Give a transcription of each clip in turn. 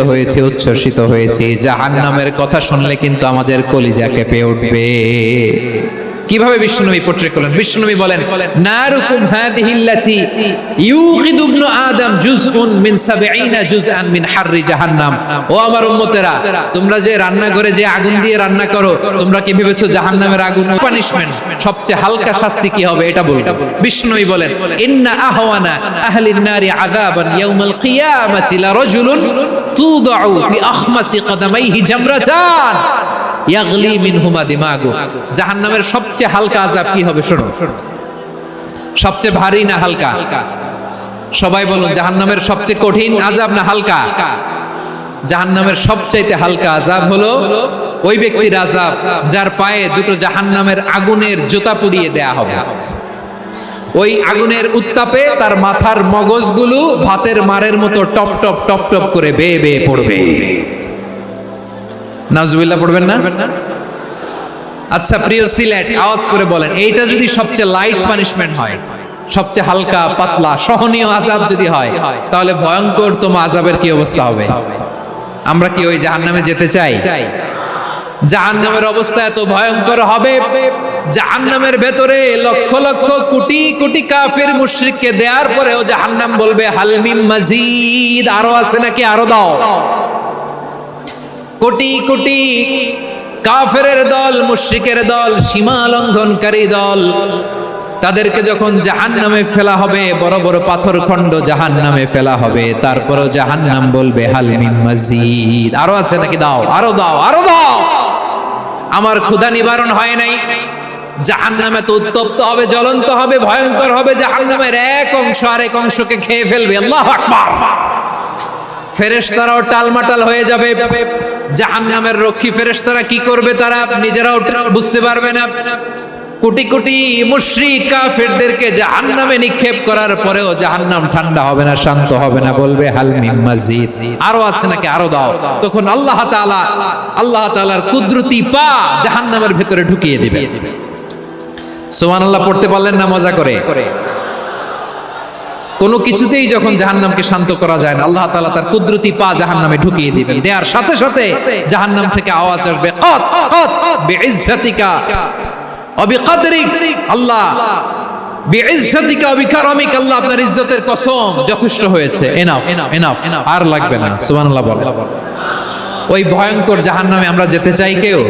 হয়েছে, উচ্ছ্বসিত হয়েছে। জাহান্নামের কথা শুনলে কিন্তু আমাদের কলিজা কেঁপে উঠবে। কিভাবে বিশ্বনবী পোট্রেট করলেন? বিশ্বনবী বলেন, নারুকুম হাদিহিল্লাতি ইউকিদু ইবনু আদম জুজউন মিন 70 জুজআন মিন হাররি জাহান্নাম। ও আমার উম্মতেরা, তোমরা যে রান্না করে যে আগুন দিয়ে রান্না করো, তোমরা কি ভেবেছো জাহান্নামের আগুন পানিশমেন্ট সবচেয়ে হালকা শাস্তি কি হবে এটা বলো। বিশ্বনবী বলেন, ইন্না আহওয়ানা আহলিন নারি আযাবান ইয়াউমাল কিয়ামাতি লা রাজুলুন তুদাউ ফি আখমাসি কদামাইহি জামরাতান ইয়াগলি মিনহুমা দিমাগু। জাহান্নামের সবচেয়ে হালকা আযাব কি হবে শোনো। সবচেয়ে ভারী না হালকা? সবাই বলুন, জাহান্নামের সবচেয়ে কঠিন আযাব না হালকা? জাহান্নামের সবচাইতে হালকা আযাব হলো ওই ব্যক্তির আযাব যার পায়ে দুটো জাহান্নামের আগুনের জুতা পুড়িয়ে দেয়া হবে। ওই আগুনের উত্তাপে তার মাথার মগজগুলো ভাতের মারের মতো টপ টপ টপ টপ করে বেয়ে বেয়ে পড়বে। নাউজুবিল্লাহ পড়বেন না? আচ্ছা প্রিয় সিলেট, আওয়াজ করে বলেন, এইটা যদি সবচেয়ে লাইট পানিশমেন্ট হয়, সবচেয়ে হালকা পাতলা সহনীয় আযাব যদি হয়, তাহলে ভয়ঙ্করতম আযাবের কি অবস্থা হবে? আমরা কি ওই জাহান্নামে যেতে চাই? জাহান্নামের অবস্থা এত ভয়ঙ্কর হবে, জাহান্নামের ভেতরে লক্ষ লক্ষ কোটি কোটি কাফির মুশরিককে দেওয়ার পরেও জাহান্নাম বলবে হাল মিন মাজিদ, আরো আছে নাকি, আরো দাও। কোটি কোটি কাফেরের দল, মুশরিকের দল, সীমা লঙ্ঘনকারী দল, তাদেরকে যখন জাহান্নামে ফেলা হবে, বড় বড় পাথর খণ্ড জাহান্নামে ফেলা হবে, তারপরও জাহান্নাম বলবে হাল মিন মাজিদ, আরো আছে নাকি, দাও, আরো দাও, আরো দাও। আমার ক্ষুধা নিবারণ হয় নাই। জাহান্নামে তো উত্তপ্ত হবে, জ্বলন্ত হবে, ভয়ঙ্কর হবে। জাহান্নামের এক অংশ আরেক অংশকে খেয়ে ফেলবে। আল্লাহু আকবার। ফেরেশতারাও টালমাটাল হয়ে যাবে। জাহান্নামের রক্ষী ফেরেশতারা কি করবে তারা নিজেরাও বুঝতে পারবে না। কোটি কোটি মুশরিক কাফেরদেরকে জাহান্নামে নিক্ষেপ করার পরেও জাহান্নাম ঠান্ডা হবে না, শান্ত হবে না, বলবে হাল মিন মাজিদ, আরো আছে নাকি, আরো দাও। তখন আল্লাহ তাআলার কুদরতি পা জাহান্নামের ভিতরে ঢুকিয়ে দিবে। সুবহানাল্লাহ পড়তে পারলেন না মজা করে? কোনো কিছুতেই যখন জাহান্নামকে শান্ত করা যায় না, আল্লাহ তাআলা তার কুদরতি পা জাহান্নামে ঢুকিয়ে দিবেন। দেওয়ার সাথে সাথে জাহান্নাম থেকে আওয়াজ আসবে, কত কত বিইজ্জাতিকা ওয়া বিকদরিক, আল্লাহ বিইজ্জাতিকা ওয়া বিকারামিক, আল্লাহ আপনার ইজ্জতের কসম, যথেষ্ট হয়েছে, এনাফ এনাফ, আর লাগবে না। সুবহানাল্লাহ বলেন। ওই ভয়ঙ্কর জাহান্নামে আমরা যেতে চাই কেউ?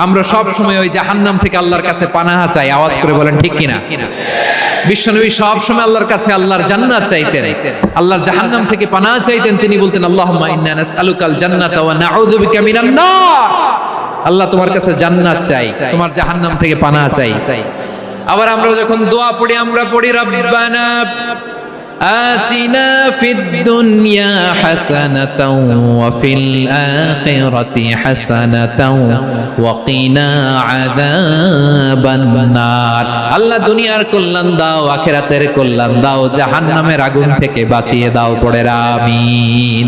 আমরা সব সময় ওই জাহান্নাম থেকে আল্লাহর কাছে পানাহা চাই। আওয়াজ করে বলেন ঠিক কিনা? বিশ্বনবী সব সময় আল্লাহর কাছে আল্লাহর জান্নাত চাইতেন, আল্লাহর জাহান্নাম থেকে পানাহা চাইতেন। তিনি বলতেন, আল্লাহুম্মা ইন্না নাসআলুকাল জান্নাতা ওয়া নাউযু বিকা মিনান নার। আল্লাহ তোমার কাছে জান্নাত চাই, তোমার জাহান্নাম থেকে পানাহা চাই। আবার আমরা যখন দোয়া পড়ি, আমরা পড়ি রব্বানা আতিনা ফিদ দুনিয়া হাসানাতাও ওয়া ফিল আখিরাতি হাসানাতাও ওয়া কিনা আযাবান নার। আল্লাহ দুনিয়ার কল্যাণ দাও, আখিরাতের কল্যাণ দাও, জাহান্নামের আগুন থেকে বাঁচিয়ে দাও। পড়ে আমিন।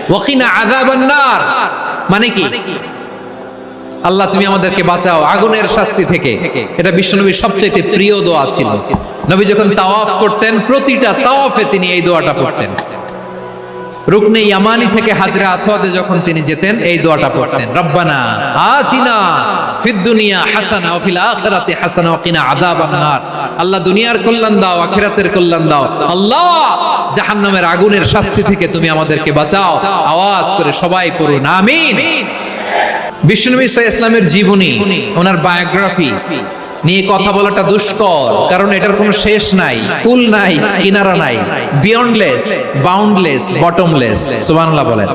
ওয়া কিনা আযাবান নার মানে কি? আল্লাহ তুমি আমাদেরকে বাঁচাও আগুনের শাস্তি থেকে। এটা বিশ্বনবীর সবচেয়ে প্রিয় দোয়া ছিল। নবী যখন তাওয়াফ করতেন, প্রতিটা তাওয়াফে তিনি এই দোয়াটা পড়তেন। রুকনে ইয়ামানি থেকে হাজরে আসওয়াদে যখন তিনি যেতেন, এই দোয়াটা পড়তেন, রব্বানা আতিনা ফিদ দুনিয়া হাসানা ওয়া ফিল আখিরাতি হাসানা ওয়া কিনা আযাবান নার। আল্লাহ দুনিয়ার কল্যাণ দাও, আখিরাতের কল্যাণ দাও। আল্লাহ জাহান্নামের আগুনের শাস্তি থেকে তুমি আমাদেরকে বাঁচাও। আওয়াজ করে সবাই পড়ুন আমিন। বিশ্বনবী সাল্লাল্লাহু আলাইহি ওয়াসাল্লামের জীবনী, ওনার বায়োগ্রাফি নিয়ে কথা বলাটা দুষ্কর, কারণ এটার কোনো শেষ নাই, কুল নাই, কিনারা নাই, বিয়ন্ডলেস, বাউন্ডলেস, বটমলেস। সুবহানাল্লাহ বলেন।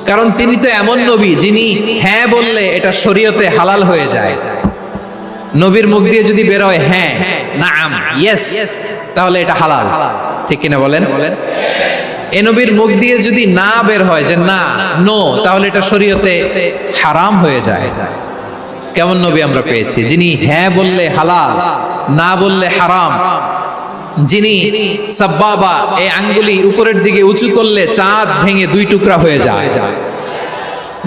কারণ তিনি তো এমন নবী যিনি হ্যাঁ বললে এটা শরীয়তে হালাল হয়ে যায়। নবীর মুখ দিয়ে যদি বের হয় হ্যাঁ, নাআম, ইয়েস, তাহলে এটা হালাল। ঠিক কিনা বলেন? এ নবীর মুখ দিয়ে যদি না বের হয় যে না, নো, তাহলে এটা শরীয়তে হারাম হয়ে যায়। কেমন নবী আমরা পেয়েছি, যিনি হ্যাঁ বললে হালাল, না বললে হারাম, যিনি সাব্বাবা, এই আঙ্গুলি উপরের দিকে উঁচু করলে চাঁদ ভেঙে দুই টুকরা হয়ে যায়,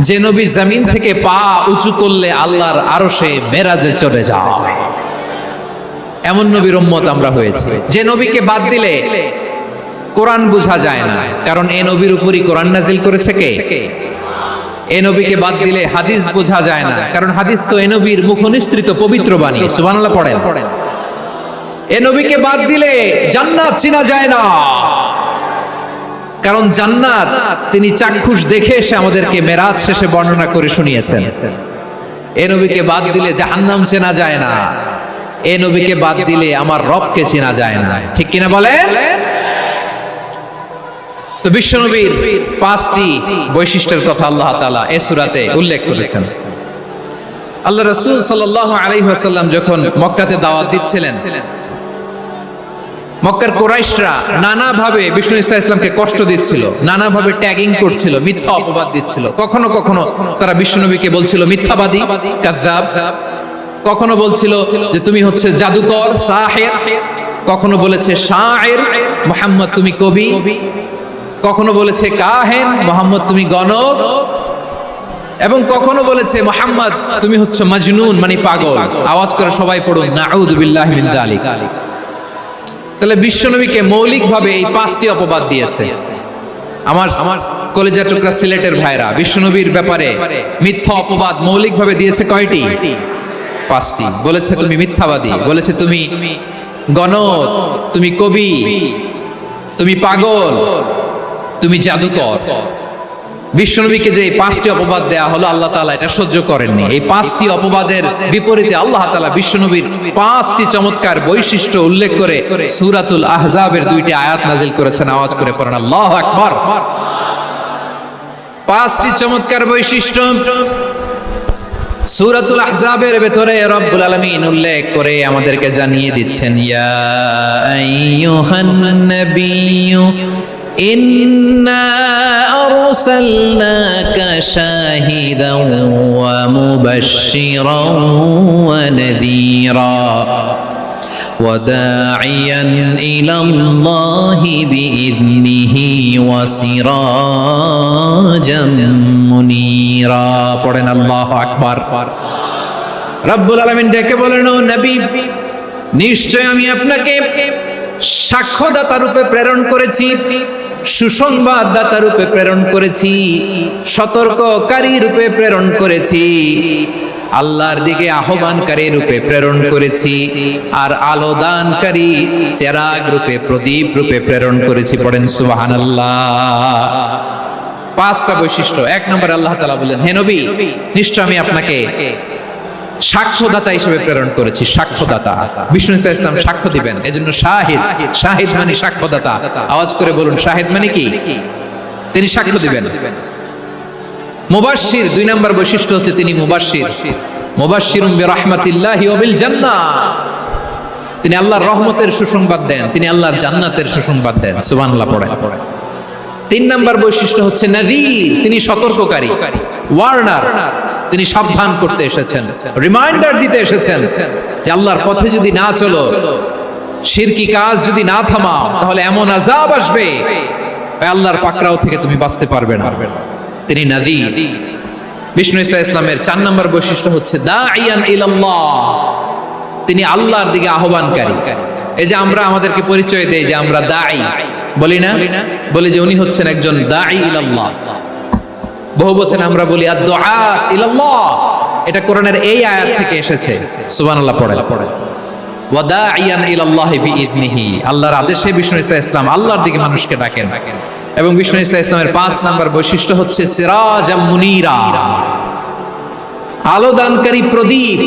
যে নবী জমিন থেকে পা উঁচু করলে আল্লাহর আরশে মেরাজে চলে যায়। এমন নবীর উম্মত আমরা হয়েছি। যে নবীকে বাদ দিলে কোরআন বোঝা যায় না, কারণ এ নবীর উপরই কোরআন নাজিল করেছে কে? এ নবীকে বাদ দিলে হাদিস বোঝা যায় না, কারণ হাদিস তো এ নবীর মুখনিসৃত পবিত্র বাণী। সুবহানাল্লাহ পড়েন। এ নবীকে বাদ দিলে জান্নাত চিনা যায় না, কারণ জান্নাত তিনি চাক্ষুষ দেখে এসে আমাদেরকে মেরাজ শেষে বর্ণনা করে শুনিয়েছেন। এ নবীকে বাদ দিলে জাহান্নাম চেনা যায় না, এ নবীকে বাদ দিলে আমার রবকে চেনা যায় না। ঠিক কিনা বলেন? তো বিশ্বনবীর 5টি বৈশিষ্ট্যের কথা আল্লাহ তাআলা এই সূরাতে উল্লেখ করেছেন। আল্লাহ রাসূল সাল্লাল্লাহু আলাইহি ওয়াসাল্লাম যখন মক্কাতে দাওয়াত দিচ্ছিলেন, মক্কার কুরাইশরা নানাভাবে বিষ্ণু ঈসা ইসলামকে কষ্ট দিচ্ছিল, নানাভাবে ট্যাগিং করছিল, মিথ্যা অপবাদ দিচ্ছিল। কখনো কখনো তারা বিশ্বনবীকে বলছিল মিথ্যাবাদী, কাযযাব। কখনো বলছিল যে তুমি হচ্ছে জাদুকর, সাহির। কখনো বলেছে শায়ের, মুহাম্মদ তুমি কবি। কখনো বলেছে কাহেন, মুহাম্মদ তুমি গণক। এবং কখনো বলেছে মুহাম্মদ তুমি হচ্ছে মাজনুন, মানে পাগল। আওয়াজ করে সবাই পড়ুন নাউযু বিল্লাহি মিন যালিক। তাহলে বিশ্বনবীকে মৌলিকভাবে এই 5টি অপবাদ দিয়েছে। আমার কলেজের টুকরা সিলেটের ভাইরা, বিশ্বনবীর ব্যাপারে মিথ্যা অপবাদ মৌলিকভাবে দিয়েছে কয়টি? 5টি। বলেছে তুমি মিথ্যাবাদী, বলেছে তুমি গণক, তুমি কবি, তুমি পাগল, তুমি জাদুকর। বিশ্বনবীকে যে 5টি অপবাদ দেয়া হলো, আল্লাহ তাআলা এটা সহ্য করেননি। এই 5টি অপবাদের বিপরীতে আল্লাহ তাআলা বিশ্বনবীর 5টি চমৎকার বৈশিষ্ট্য উল্লেখ করে সূরাতুল আহজাবের 2টি আয়াত নাজিল করেছেন। আওয়াজ করে পড়েন আল্লাহু আকবার। 5টি চমৎকার বৈশিষ্ট্য সূরাতুল আহজাবের ভেতরে রব্বুল আলামিন উল্লেখ করে আমাদেরকে জানিয়ে দিচ্ছেন, ইয়া আইয়ুহান নাবিয়্যু ইন্না আরসালনাকা শাহিদান ওয়া মুবাশশিরান ওয়া নাযীরা ওয়া দাঈয়ান ইলাল্লাহি বিইذনিহি ওয়া সিরাজাম মুনীরা। পড়েন আল্লাহু আকবার। রব্বুল আলামিন ডেকে বলেন, ও নবী, নিশ্চয় আমি আপনাকে সাক্ষ্যদাতা রূপে প্রেরণ করেছি, সুসংবাদদাতা রূপে প্রেরণ করেছি, সতর্ককারী রূপে প্রেরণ করেছি, আল্লাহর দিকে আহ্বানকারী রূপে প্রেরণ করেছি, আর আলোদানকারী চেরাগ রূপে, প্রদীপ রূপে প্রেরণ করেছি। পড়েন সুবহানাল্লাহ। 5টা বৈশিষ্ট্য। 1 নম্বরে আল্লাহ তাআলা বলেন, হে নবী, নিশ্চয় আমি আপনাকে সাক্ষ্যদাতা হিসেবে প্রেরণ করেছি। সাক্ষ্যদাতা, বিষ্ণু ঈসা ইসলাম সাক্ষ্য দিবেন, এজন্য শাহিদ। শাহিদ মানে সাক্ষ্যদাতা। আওয়াজ করে বলুন শাহিদ মানে কি? তিনি সাক্ষ্য দিবেন। মুবাশশির, 2 নম্বর বৈশিষ্ট্য হচ্ছে তিনি মুবাশশির। মুবাশশিরুম বিরাহমাতিল্লাহি ওয়া বিল জান্নাহ। তিনি আল্লাহর রহমতের সুসংবাদ দেন, তিনি আল্লাহর জান্নাতের সুসংবাদ দেন। সুবহানাল্লাহ পড়েন। 3 নম্বর বৈশিষ্ট্য হচ্ছে নাযীর, তিনি সতর্ককারী, ওয়ার্নার। তিনি সাবধান করতে এসেছেন, রিমাইন্ডার দিতে এসেছেন যে আল্লাহর পথে যদি না চলো, শিরকি কাজ যদি না থামাও, তাহলে এমন আযাব আসবে আল্লাহর পাকড়াও থেকে তুমি বাঁচতে পারবে না। তিনি নাযীর। বিষ্ণু ঈসা ইসলামের 4 নম্বর বৈশিষ্ট্য হচ্ছে দাঈয়ান ইলাল্লাহ, তিনি আল্লাহর দিকে আহ্বানকারী। এই যে আমরা আমাদেরকে পরিচয় দেই যে আমরা দাঈ, বলি না? বলি যে উনি হচ্ছেন একজন দাঈ ইলাল্লাহ। বহু বচনে আমরা বলি আদ-দুআত ইলাল্লাহ। এটা কোরআনের এই আয়াত থেকে এসেছে। সুবহানাল্লাহ পড়েন। ওয়া দাঈয়ান ইলাল্লাহি বিইذনিহি, আল্লাহর আদেশে বিষ্ণু ঈসা ইসলাম আল্লাহর দিকে মানুষকে ডাকেন। এবং বিষ্ণু ঈসা ইসলামের 5 নম্বর বৈশিষ্ট্য হচ্ছে সিরাজাম মুনীরা, আলোদানকারী প্রদীপ,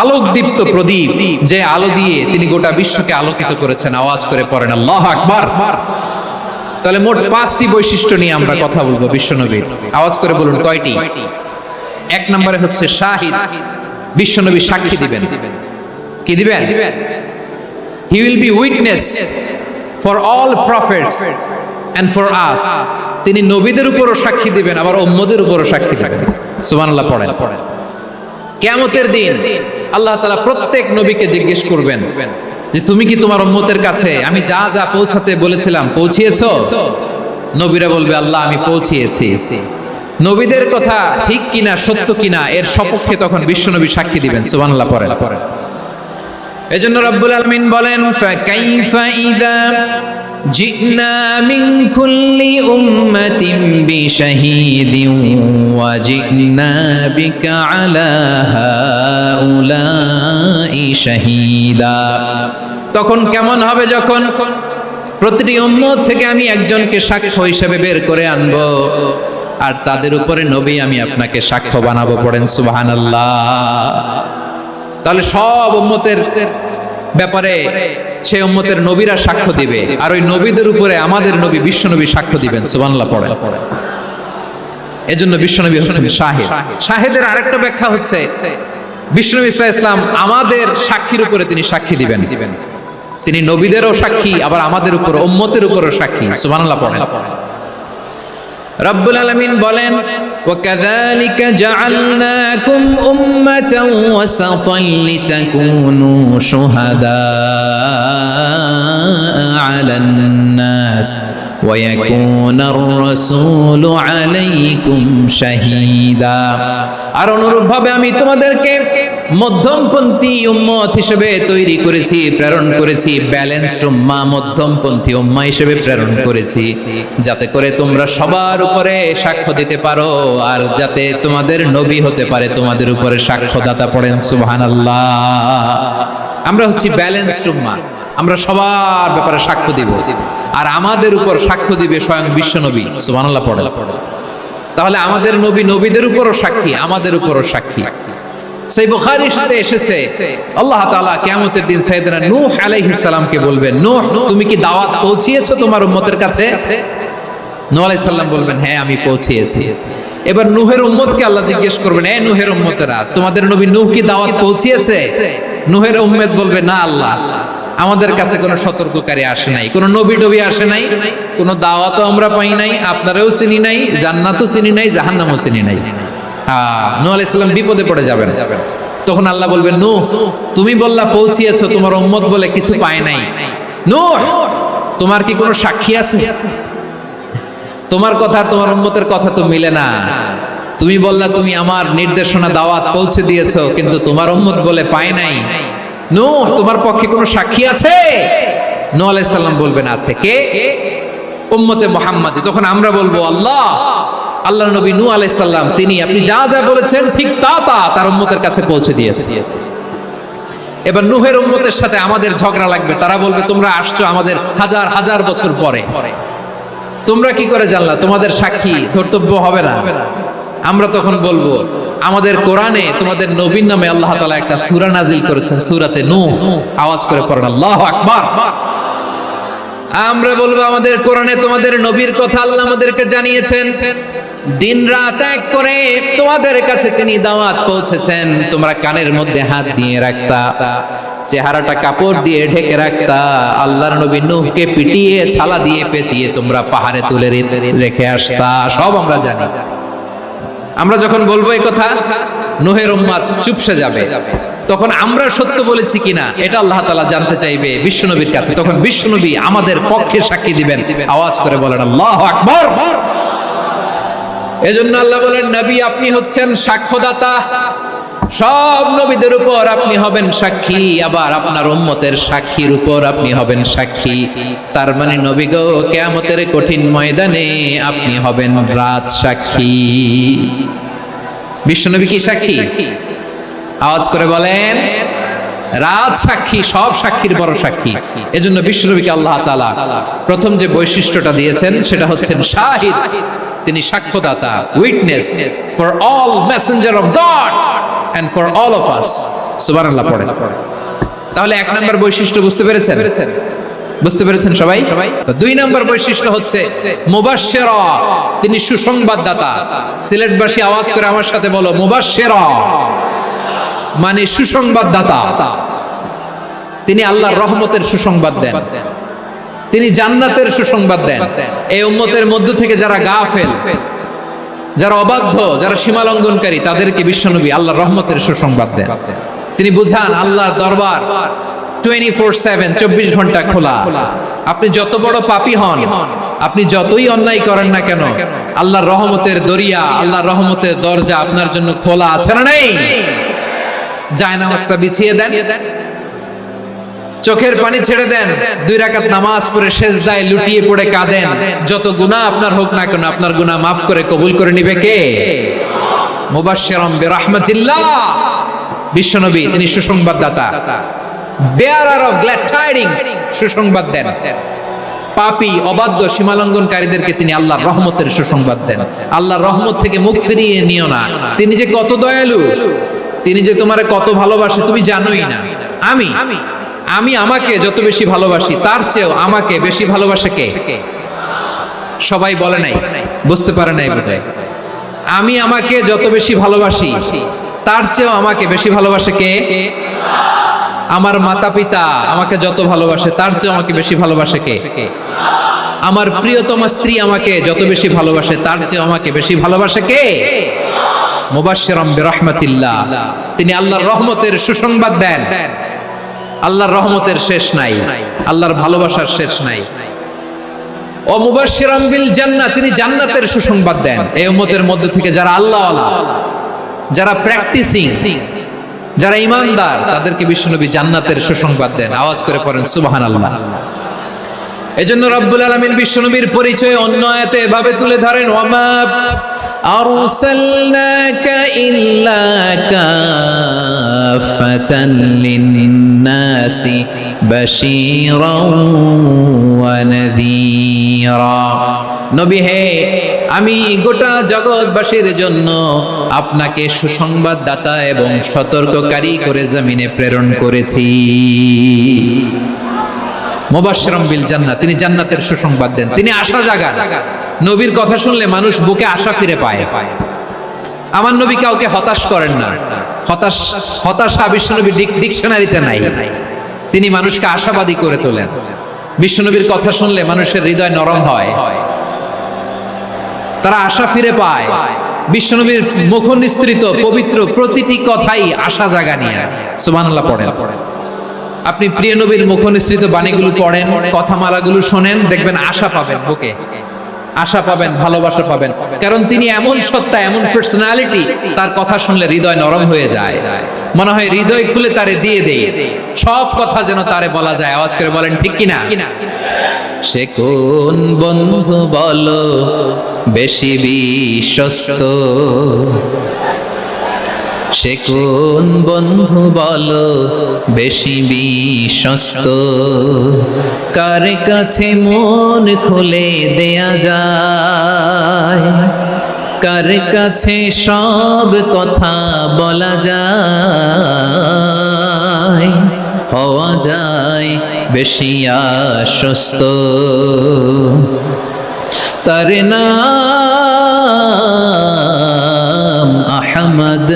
আলোকদীপ্ত প্রদীপ, যে আলো দিয়ে তিনি গোটা বিশ্বকে আলোকিত করেছেন। আওয়াজ করে পড়েন আল্লাহু আকবার। তাহলে মোট 5টি বৈশিষ্ট্য নিয়ে আমরা কথা বলবো বিশ্বনবীর। আওয়াজ করে বলুন কয়টি? 1 নম্বরে হচ্ছে শাহিদ, বিশ্বনবী সাক্ষী দিবেন। কি দিবেন? He will be witness for all prophets and for us. তিনি নবীদের উপরও সাক্ষী দিবেন, আবার উম্মতের উপরও সাক্ষী দিবেন। সুবহানাল্লাহ পড়েন। কিয়ামতের দিন আল্লাহ তাআলা প্রত্যেক নবীকে জিজ্ঞেস করবেন যে তুমি কি তোমার উম্মতের কাছে আমি যা যা পৌঁছাতে বলেছিলাম পৌঁছিয়েছো? নবীরা বলবে আল্লাহ আমি পৌঁছিয়েছি। নবীদের কথা ঠিক কিনা, সত্য কিনা, এর সপক্ষে তখন বিশ্বনবী সাক্ষী দিবেন। সুবহানাল্লাহ পড়েন। এজন্য রব্বুল আলামিন বলেন ফাকাইফা ইযা জিনা মিন কুল্লি উম্মাতিন বিশাহীদিন ওয়া জিনা বিকা আলা হাউলাই শাহীদা। তখন কেমন হবে যখন প্রতিটি উম্মত থেকে আমি একজনকে সাক্ষ্য হিসেবে বের করে আনবো, আর তাদের উপরে নবী আমি আপনাকে সাক্ষ্য বানাবো। পড়েন সুবহানাল্লাহ। তাহলে সব উম্মতের ব্যাপারে সেই উম্মতের নবীরা সাক্ষ্য দিবে, আর ওই নবীদের উপরে আমাদের নবী বিশ্বনবী সাক্ষ্য দিবেন। সুবহানাল্লাহ পড়েন। এজন্য বিশ্বনবী হচ্ছেন শাহিদ। শাহিদের আরেকটা ব্যাখ্যা হচ্ছে বিশ্বনবী সাল্লাল্লাহু আলাইহি ওয়াসাল্লাম আমাদের সাক্ষীর উপরে তিনি সাক্ষী দিবেন। তিনি নবীদেরও সাক্ষী, আবার আমাদের উপর উম্মতের উপরও সাক্ষী। সুবহানাল্লাহ পড়েন। রব্বুল আলামিন বলেন ওয়াকাযালিকা জাআলনাকুম উম্মাতান ওয়াসাতান লিতাকুনু শুহাদা আলান নাস ওয়া ইয়াকুনার রাসূলু আলাইকুম শাহীদা। আর অনুরূপভাবে আমি তোমাদেরকে মধ্যমপন্থী উম্মত হিসেবে তৈরি করেছি, প্রেরণ করেছি। ব্যালেন্সড উম্মাহ, মধ্যমপন্থী উম্মাহ হিসেবে প্রেরণ করেছি, যাতে করে তোমরা সবার উপরে সাক্ষ্য দিতে পারো, আর যাতে তোমাদের নবী হতে পারে তোমাদের উপরে সাক্ষ্যদাতা। পড়েন সুবহানাল্লাহ। আমরা হচ্ছি ব্যালেন্সড উম্মাহ, আমরা সবার ব্যাপারে সাক্ষ্য দিব, আর আমাদের উপর সাক্ষ্য দিবে স্বয়ং বিশ্বনবী। সুবহানাল্লাহ পড়েন। তাহলে আমাদের নবী নবীদের উপরও সাক্ষী, আমাদের উপরও সাক্ষী। সেই বুখারীর সাথে এসেছে আল্লাহ তাআলা কিয়ামতের দিন সাইয়েদনা নূহ আলাইহিস সালামকে বলবেন, নূহ তুমি কি দাওয়াত পৌঁছিয়েছো তোমার উম্মতের কাছে? নূহ আলাইহিস সালাম বলবেন, হ্যাঁ আমি পৌঁছিয়েছি। এবার নূহের উম্মতকে আল্লাহ জিজ্ঞেস করবেন, এ নূহের উম্মতেরা তোমাদের নবী নূহ কি দাওয়াত পৌঁছিয়েছে? নূহের উম্মত বলবে, না আল্লাহ, আমাদের কাছে কোনো সতর্ককারী আসে নাই, কোনো নবী টবি আসে নাই, কোনো দাওয়াতও আমরা পাই নাই, আপনারাও চিনি নাই, জান্নাতও চিনি নাই, জাহান্নামও চিনি নাই। নূহ আলাইহিস সালাম বিপদে পড়ে যাবেন। তখন আল্লাহ বলবেন, নূহ তুমি বললা পৌঁছিয়েছো, তোমার উম্মত বলে কিছু পায় নাই। নূহ তোমার কি কোনো সাক্ষী আছে? তোমার কথা তোমার উম্মতের কথা তো মিলে না। তুমি বললা তুমি আমার নির্দেশনা দাওয়াত পৌঁছে দিয়েছো, কিন্তু তোমার উম্মত বলে পায় নাই। নূহ তোমার পক্ষে কোনো সাক্ষী আছে? নূহ আলাইহিস সালাম বলবেন, আছে। কে? উম্মতে মুহাম্মাদী। তখন আমরা বলবো, আল্লাহ, আল্লাহর নবী নূহ আলাইহিস সালাম তিনি আপনি যা যা বলেছেন ঠিক তা তা তার উম্মতের কাছে পৌঁছে দিয়েছে। এবার নূহের উম্মতের সাথে আমাদের ঝগড়া লাগবে। তারা বলবে, তোমরা আসছো আমাদের হাজার হাজার বছর পরে, তোমরা কি করে জানলা? তোমাদের সাক্ষী ধর্তব্য হবে না। আমরা তখন বলবো, আমাদের কোরআনে তোমাদের নবীর নামে আল্লাহ তাআলা একটা সূরা নাজিল করেছেন, সূরাতে নূহ। আওয়াজ করে পড়েন আল্লাহু আকবার। আমরা বলবো, আমাদের কোরআনে তোমাদের নবীর কথা আল্লাহ আমাদেরকে জানিয়েছেন, দিন রাত এক করে তোমাদের কাছে তিনি দাওয়াত পৌঁছেছেন। তোমরা কানের মধ্যে হাত দিয়ে রাখতা, চেহারাটা কাপড় দিয়ে ঢেকে রাখতা, আল্লাহর নবী নূহকে পিটিয়ে ছালা দিয়ে পেঁচিয়ে তোমরা পাহাড়ে তুলে রেখে আসতা। সব আমরা জানি। আমরা যখন বলবো এই কথা, নূহের উম্মত চুপসে যাবে। তখন আমরা সত্য বলেছি কিনা এটা আল্লাহ তাআলা জানতে চাইবে বিশ্বনবীর কাছে। তখন বিশ্বনবী আমাদের পক্ষে সাক্ষী দিবেন। আওয়াজ করে বলেন আল্লাহু আকবার। এজন্য আল্লাহ বলেন, নবী আপনি হচ্ছেন সাক্ষ্যদাতা, সব নবীদের উপর আপনি হবেন সাক্ষী, আবার আপনার উম্মতের সাক্ষীর উপর আপনি হবেন সাক্ষী। তার মানে নবী গো, কিয়ামতের কঠিন ময়দানে আপনি হবেন রাজ সাক্ষী। বিশ্বনবী কি সাক্ষী? আওয়াজ করে বলেন, রাজ সাক্ষী, সব সাক্ষীর বড় সাক্ষী। এজন্য বিশ্বনবীকে আল্লাহ তাআলা প্রথম যে বৈশিষ্ট্যটা দিয়েছেন সেটা হচ্ছেন শাহিদ। তিনি সাক্ষ্যদাতা, witness for all messenger of God and for all of us। সুবহানাল্লাহ পড়েন। তাহলে এক নাম্বার বৈশিষ্ট্য বুঝতে পেরেছেন? বুঝতে পেরেছেন সবাই? তো দুই নাম্বার বৈশিষ্ট্য হচ্ছে মুবাশশিরা, তিনি সুসংবাদদাতা। সিলেটবাসী আওয়াজ করে আমার সাথে বলো, মুবাশশিরা মানে সুসংবাদদাতা। তিনি আল্লাহর রহমতের সুসংবাদ দেন, তিনি জান্নাতের সুসংবাদ দেন। এই উম্মতের মধ্য থেকে যারা গাফেল, যারা অবাধ্য, যারা সীমা লঙ্ঘনকারী, তাদেরকে বিশ্বনবী আল্লাহর রহমতের সুসংবাদ দেন। তিনি বুঝান আল্লাহর দরবার 24/7, 24 ঘন্টা খোলা। আপনি যত বড় পাপী হন, আপনি যতই অন্যায় করেন না কেন, আল্লাহর রহমতের দরিয়া, আল্লাহর রহমতের দরজা আপনার জন্য খোলা আছে না নেই? জায়নামাজটা বিছিয়ে দেন, চোখের পানি ছেড়ে দেন, 2 রাকাত নামাজ পড়ে সেজদায় লুটিয়ে পড়ে কাঁদেন, যত গুনাহ আপনার হোক না কেন আপনার গুনাহ মাফ করে কবুল করে নিবে কে? মুবাশশিরাম বিরহমাতিল্লাহ। বিশ্বনবী তিনি সুসংবাদদাতা, বেয়ারার অফ গ্ল্যাড টাইডিংস, সুসংবাদ দেন। পাপী অবাধ্য সীমালঙ্ঘনকারীদেরকে তিনি আল্লাহর রহমতের সুসংবাদ দেন। আল্লাহর রহমত থেকে মুখ ফিরিয়ে নিও না। তিনি যে কত দয়ালু, তিনি যে তোমারে কত ভালোবাসে তুমি জানোই না। আমি আমাকে যত বেশি ভালোবাসি তার চেয়েও আমাকে বেশি ভালোবাসে কে? সবাই বলে নাই, বুঝতে পারে নাই বোধহয়। আমি আমাকে যত বেশি ভালোবাসি তার চেয়েও আমাকে বেশি ভালোবাসে কে? আমার মাতা পিতা আমাকে যত ভালোবাসে তার চেয়ে আমাকে বেশি ভালোবাসে কে? আমার প্রিয়তমা স্ত্রী আমাকে যত বেশি ভালোবাসে তার চেয়ে আমাকে বেশি ভালোবাসে কে? মুবাশশিরাম বিরহমাতিল্লাহ। তিনি আল্লাহর রহমতের সুসংবাদ দেন। আল্লাহর রহমতের শেষ নাই, আল্লাহর ভালোবাসার শেষ নাই। ও মুবাশশিরাম বিল জান্নাহ, তিনি জান্নাতের সুসংবাদ দেন। এই উম্মতের মধ্যে থেকে যারা আল্লাহওয়ালা, যারা প্র্যাকটিসিং, যারা ঈমানদার, তাদেরকে বিশ্বনবী জান্নাতের সুসংবাদ দেন। আওয়াজ করে পড়েন সুবহানাল্লাহ। এজন্য রব্বুল আলামিন বিশ্বনবীর পরিচয় অন্য আয়াতে এভাবে তুলে ধরেন, ওয়ামা আরসালনাকা ইল্লা কাফাতান লিন-নাসি বাশীরাও ওয়া নাযীরা। নবী হে, আমি গোটা জগৎবাসীর জন্য আপনাকে সুসংবাদদাতা এবং সতর্ককারী করে জমিনে প্রেরণ করেছি। মুবাশশিরাম বিল জান্নাহ, তিনি জান্নাতের সুসংবাদ দেন, তিনি আশা জাগান। নবীর কথা শুনলে মানুষ বুকে আশা ফিরে পায়। আমার নবী কাউকে হতাশ করেন না। হতাশা বিশ্বনবী ডিকশনারিতে নাই। তিনি মানুষকে আশাবাদী করে তোলেন। বিশ্বনবীর কথা শুনলে মানুষের হৃদয় নরম হয়, তারা আশা ফিরে পায়। বিশ্বনবীর মুখ নিঃসৃত পবিত্র প্রতিটি কথাই আশা জাগানিয়া। সুবহানাল্লাহ পড়েন। আপনি প্রিয় নবীর মুখ নিঃসৃত বাণীগুলো পড়েন, কথামালাগুলো শোনেন, দেখবেন আশা পাবেন, বুকে আশা পাবেন, ভালোবাসা পাবেন। কারণ তিনি এমন সত্তা, এমন পার্সোনালিটি, তার কথা শুনলে হৃদয় নরম হয়ে যায়। মনে হয় হৃদয় খুলে তারে দিয়ে দেই, সব কথা যেন তারে বলা যায়। আওয়াজ করে বলেন ঠিক কিনা? সে কোন বন্ধু বলো বেশি বিশ্বস্ত? সে কোন বন্ধু বলো বেশি বিশ্বস্ত? কার কাছে মন খুলে দেয়া যায়? কার কাছে সব কথা বলা যায়? হওয়া যায় বেশি আশ্বস্ত। তার নাম আহমদ,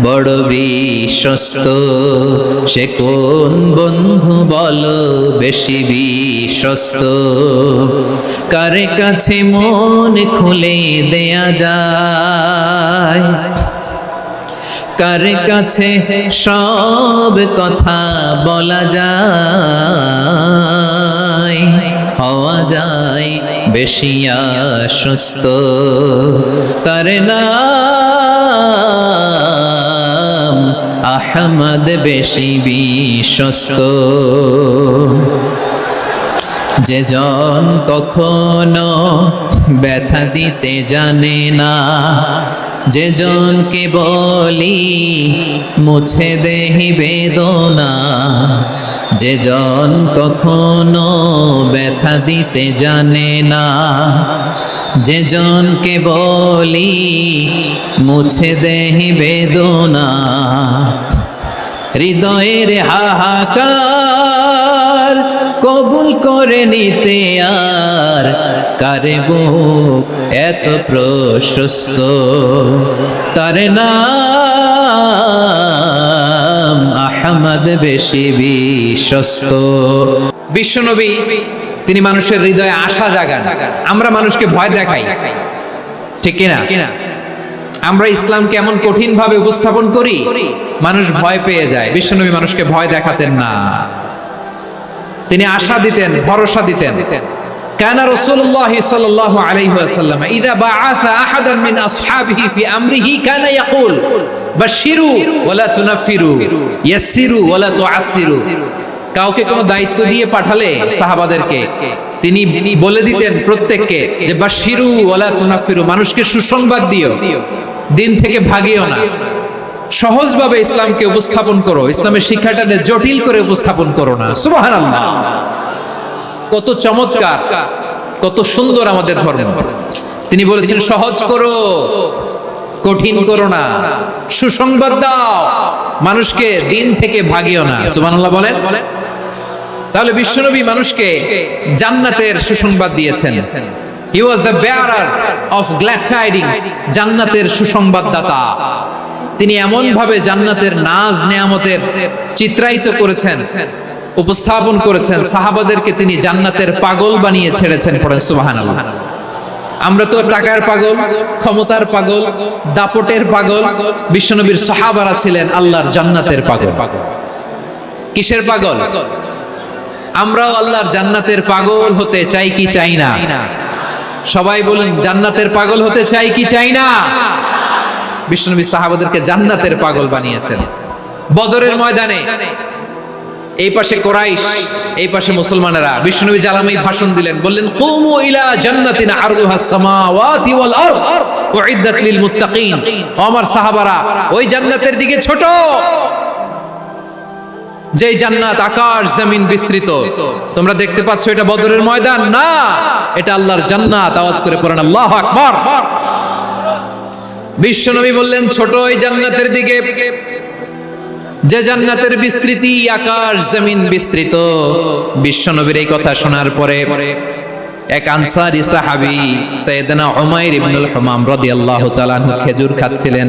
বড় বিশ্বস্ত। সে কোন বন্ধু বলো বেশি বিশ্বস্ত? কার কাছে মন খুলে দেয়া যায়? কার কাছে সব কথা বলা যায়? হওয়া যায় বেশি আশ্বস্ত। তার নাম আহমদ, বেশি বিশ্বস্ত। যে জন কখনো ব্যথা দিতে জানে না, যে জনকে বলি মুছে দেহি বেদনা, যে জন কখনো ব্যথা দিতে জানে না, যে জনকে বলি মুছে দেহি বেদনা, হৃদয়ের হাহাকার কবুল করে নিতে আর কারে বুক এত প্রশস্ত? তার নাম আহমদ, বেশি বিশ্বস্ত। বিশ্বনবী তিনি মানুষের হৃদয়ে আশা জাগান। আমরা মানুষকে ভয় দেখাই, ঠিক কিনা? আমরা ইসলামকে এমন কঠিন ভাবে উপস্থাপন করি, মানুষ ভয় পেয়ে যায়। বিশ্বনবী মানুষকে ভয় দেখাতেন না, তিনি আশা দিতেন, ভরসা দিতেন। কানা রাসূলুল্লাহ সাল্লাল্লাহু আলাইহি ওয়াসাল্লাম ইযা বাআসা আহাদান মিন আসহাবিহি ফি আমরিহি কানা ইয়াকুল বাশশিরু ওয়া লা তুনাফিরু, ইয়াসসিরু ওয়া লা তুআসসিরু। কাউকে কোনো দায়িত্ব দিয়ে পাঠালে সাহাবাদেরকে তিনি বলে দিতেন প্রত্যেককে যে বাশিরু ওয়ালা তুনাফিরু, মানুষকে সুসংবাদ দিও, দিন থেকে ভাগিও না, সহজভাবে ইসলামকে উপস্থাপন করো, ইসলামের শিক্ষাটাকে জটিল করে উপস্থাপন করো না। সুবহানাল্লাহ, কত চমৎকার, কত সুন্দর আমাদের ধর্ম। তিনি বলেছেন সহজ করো, কঠিন করো না, সুসংবাদ দাও, মানুষকে দিন থেকে ভাগিও না। সুবহানাল্লাহ বলেন। তাহলে বিশ্বনবী মানুষকে জান্নাতের সুসংবাদ দিয়েছেন। He was the bearer of glad tidings, জান্নাতের সুসংবাদদাতা। তিনি এমন ভাবে জান্নাতের নাজ নেয়ামতের চিত্রায়িত করেছেন, উপস্থাপন করেছেন, সাহাবাদেরকে তিনি জান্নাতের পাগল বানিয়ে ছেড়েছেন। পড়েন সুবহানাল্লাহ। আমরা তো টাকার পাগল, ক্ষমতার পাগল, দাপটের পাগল। বিশ্বনবীর সাহাবারা ছিলেন আল্লাহর জান্নাতের পাগল। কিসের পাগল? আমরাও আল্লাহর জান্নাতের পাগল হতে চাই কি চাই না? সবাই বলেন, জান্নাতের পাগল হতে চাই কি চাই না? বিশ্বনবী সাহাবাদেরকে জান্নাতের পাগল বানিয়েছেন। বদরের ময়দানে এই পাশে কুরাইশ, এই পাশে মুসলমানেরা। বিশ্বনবী জালামি ভাষণ দিলেন, বললেন কুমু ইলা জান্নাতিন আরদুহাস সামাওয়াতি ওয়াল আরদ উইদ্দাত লিল মুত্তাকিন। ও আমার সাহাবারা, ওই জান্নাতের দিকে ছোট, যেই জান্নাত আকাশ জমিন বিস্তৃত। তোমরা দেখতে পাচ্ছ এটা বদরের ময়দান না, এটা আল্লাহর জান্নাত। আওয়াজ করে পড়েন আল্লাহু আকবার। বিশ্বনবী বললেন ছোট ওই জান্নাতের দিকে, যে জান্নাতের বিস্তৃতি আকাশ জমিন বিস্তৃত। বিশ্বনবীর এই কথা শোনার পরে এক আনসারী সাহাবী সাইয়েদনা উমাইর ইবনুল হুমাম রাদিয়াল্লাহু তাআলা আনহু খেজুর খাচ্ছিলেন।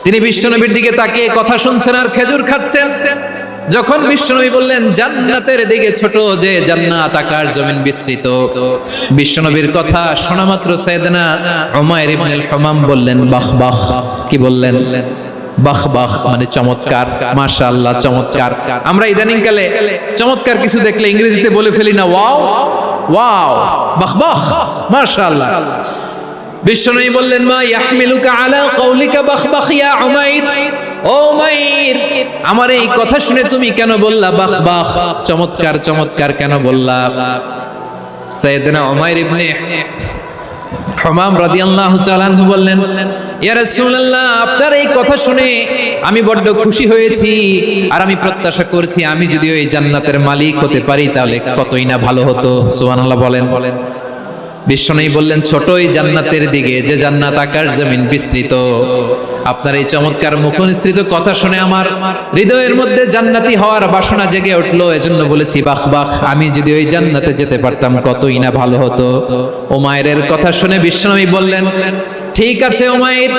তিনি বিশ্বনবীর দিকে তাকিয়ে কথা শুনছেন আর খেজুর খাচ্ছেন। যখন বিশ্বনবী বললেন জান্নাতের দিকে ছোট, যে জান্নাত আকাশ জমিন বিস্তৃত, বিশ্বনবীর কথা শোনা মাত্র সাইয়েদনা উমাইর ইবনুল হুমাম বললেন বাহ বাহ। কি বললেন? বাহ বাহ মানে চমৎকার, মাশাআল্লাহ চমৎকার। আমরা ইদানিং কালে চমৎকার কিছু দেখলে ইংরেজিতে বলে ফেলি না ওয়াও ওয়াও, বাহ বাহ, মাশাআল্লাহ। বিশ্বনবী বললেন মা ইয়াহমিলুকা আলা কওলিকা বাহ বাহ ইয়া উমাইর। ও উমাইর, আমার এই কথা শুনে তুমি কেন বললা বাহ বাহ, চমৎকার চমৎকার কেন বললা? সাইয়েদনা উমাইর ইবনে হুমাম রাদিয়াল্লাহু তাআলা আনহু বললেন ইয়া রাসূলুল্লাহ, আপনার এই কথা শুনে আমি বড্ড খুশি হয়েছি, আর আমি প্রত্যাশা করছি আমি যদি ওই জান্নাতের মালিক হতে পারি তাহলে কতই না ভালো হতো। সুবহানাল্লাহ বলেন। বিশ্বনবী বললেন ছোট ওই জান্নাতের দিকে, যে জান্নাত আকাশ জমিন বিস্তৃত। আপনার এই চমৎকার মুখনিসৃত কথা শুনে আমার হৃদয়ের মধ্যে জান্নাতি হওয়ার বাসনা জেগে উঠলো, এজন্য বলেছি বাহ বাহ, আমি যদি ওই জান্নাতে যেতে পারতাম কতই না ভালো হতো। উমাইরের কথা শুনে বিশ্বনবী বললেন ঠিক আছে উমাইর,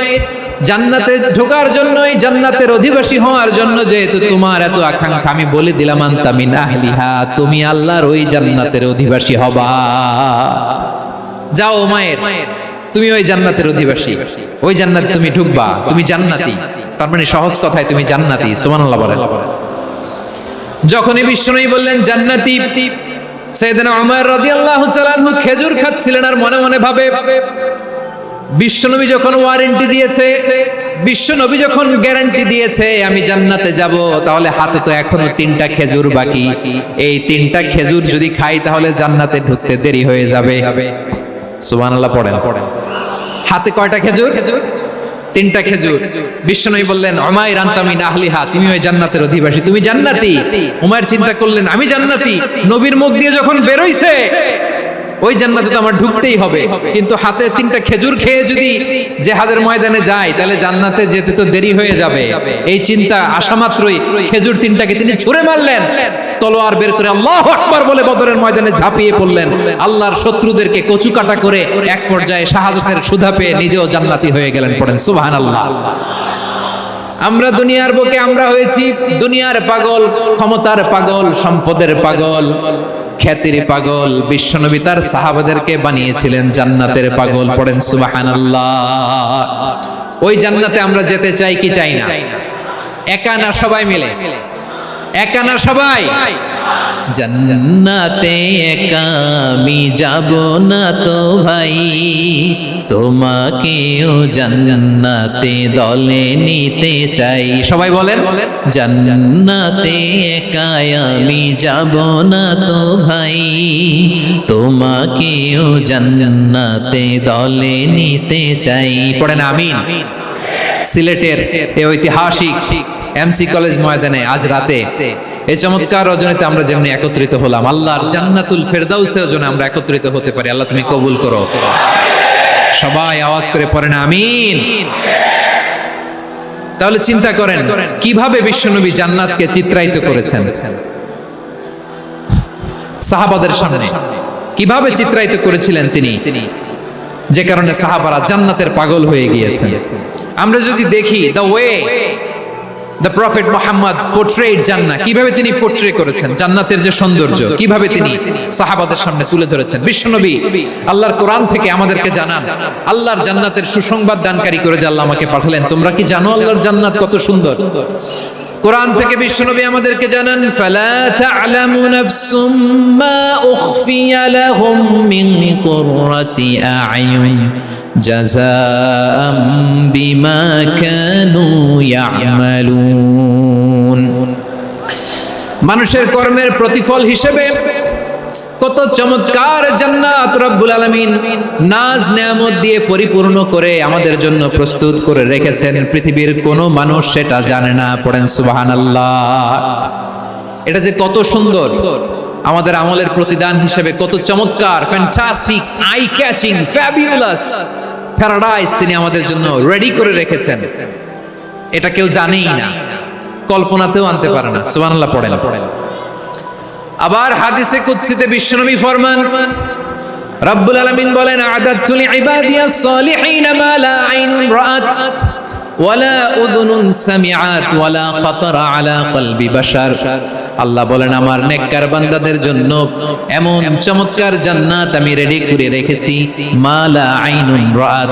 জান্নাতে ঢোকার জন্য, এই জান্নাতের অধিবাসী হওয়ার জন্য যেহেতু তোমার এত আকাঙ্ক্ষা, আমি বলে দিলাম আনতা মিন আহলিহা, তুমি আল্লাহর ওই জান্নাতের অধিবাসী হবা। যাও উমাইর, তুমি ওই জান্নাতের অধিবাসী, ওই জান্নাতে তুমি ঢুকবা, তুমি জান্নাতি। তার মানে সহজ কথায় তুমি জান্নাতি। সুবহানাল্লাহ বলেন। যখনই বিশ্বনবী বললেন জান্নাতি, সাইয়েদনা উমর রাদিয়াল্লাহু তাআলা আনহু খেজুর খাচ্ছিলেন আর মনে মনে ভাবে বিশ্বনবী যখন ওয়ারেন্টি দিয়েছে, বিশ্বনবী যখন গ্যারান্টি দিয়েছে আমি জান্নাতে যাব, তাহলে হাতে তো এখনো 3টা খেজুর বাকি। এই 3টা খেজুর যদি খাই তাহলে জান্নাতে ঢুকতে দেরি হয়ে যাবে। সুবহানাল্লাহ পড়েন। হাতে কয়টা খেজুর? 3টা খেজুর। বিশ্বনবী বললেন উমাইর আনতা মিন আহলিহা, তুমি ওই জান্নাতের অধিবাসী, তুমি জান্নাতি। উমাইর চিন্তা করলেন আমি জান্নাতি, নবীর মুখ দিয়ে যখন বের হইছে ওই জান্নাতে তো আমার ঢুকতেই হবে, কিন্তু হাতে 3টা খেজুর খেয়ে যদি জিহাদের ময়দানে যাই তাহলে জান্নাতে যেতে তো দেরি হয়ে যাবে। এই চিন্তা আসা মাত্রই খেজুর 3টাকে তিনি ছুঁড়ে মারলেন, তলোয়ার বের করে আল্লাহু আকবার বলে বদরের ময়দানে ঝাঁপিয়ে পড়লেন। আল্লাহর শত্রুদেরকে কচুকাটা করে এক পর্যায়ে শাহাদাতের সুধা পেয়ে নিজেও জান্নাতি হয়ে গেলেন। পড়েন সুবহানাল্লাহ। আমরা দুনিয়ার বুকে আমরা হয়েছি দুনিয়ার পাগল, ক্ষমতার পাগল, সম্পদের পাগল, খ্যাতির পাগল। বিশ্বনবী তার সাহাবাদেরকে বানিয়েছিলেন জান্নাতের পাগল। পড়েন সুবহানাল্লাহ। ওই জান্নাতে আমরা যেতে চাই কি চাই না? একা না সবাই মিলে? একা না সবাই? জান্নাতে একা আমি যাব না তো ভাই, তোমাকেও জান্নাতে দলে নিতে চাই। সবাই বলেন। জান্নাতে একাই আমি যাব না তো ভাই, তোমাকেও জান্নাতে দলে নিতে চাই। পড়েন আমিন। সিলেটের এই ঐতিহাসিক এমসি কলেজ ময়দানে আজ রাতে এই চমৎকার রজনীতে আমরা যেমনি একত্রিত হলাম, আল্লাহর জান্নাতুল ফেরদাউসের জন্য আমরা একত্রিত হতে পারি। আল্লাহ তুমি কবুল করো। সবাই আওয়াজ করে পড়েন আমিন। তাহলে চিন্তা করেন কিভাবে বিশ্বনবী জান্নাতকে চিত্রায়িত করেছেন সাহাবাদের সামনে, কিভাবে চিত্রায়িত করেছিলেন তিনি, যে কারণে সাহাবারা জান্নাতের পাগল হয়ে গিয়েছেন। আমরা যদি দেখি the way the prophet Muhammad পোর্ট্রেড জান্নাত, কিভাবে তিনি পোর্ট্রে করেছেন জান্নাতের যে সৌন্দর্য, কিভাবে তিনি সাহাবাদের সামনে তুলে ধরেছেন। বিশ্বনবী আল্লাহর কোরআন থেকে আমাদেরকে জানান, আল্লাহর জান্নাতের সুসংবাদ দানকারী করে যে আল্লাহ আমাকে পাঠালেন। তোমরা কি জানো আল্লাহর জান্নাত কত সুন্দর? কোরআন থেকে বিশ্বনবী আমাদেরকে জানান, ফালা তা'লামু নাফসুম মা উখফিয়া লাহুম মিন কুররাতি আ'য়ুন জাযাআম বিমা কানু ইয়া'মালুন। মানুষের কর্মের প্রতিফল হিসেবে কত চমৎকার জান্নাত রব্বুল আলামিন নাজ নেয়ামত দিয়ে পরিপূর্ণ করে আমাদের জন্য প্রস্তুত করে রেখেছেন। পৃথিবীর কোনো মানুষ সেটা জানে না। পড়েন সুবহানাল্লাহ। এটা যে কত সুন্দর, আমাদের আমলের প্রতিদান হিসেবে কত চমৎকার, fantastic, eye catching, fabulous paradise তিনি আমাদের জন্য রেডি করে রেখেছেন। এটা কেউ জানেই না, কল্পনাতেও আনতে পারে না। সুবহানাল্লাহ পড়েন। আবার হাদিসে কুদসিতে বিশ্বনবী ফরমান, রব্বুল আলামিন বলেন, আ'দাতু লিইবাদিয়াস সালিহিন মা লা আইনুন রাআত ওয়ালা উযুনুন সামিআত ওয়ালা খাতারা আলা কলবি বাশার। আল্লাহ বলেন, আমার নেককার বান্দাদের জন্য এমন চমৎকার জান্নাত আমি রেডি করে রেখেছি, মা লা আইনুন রাআত,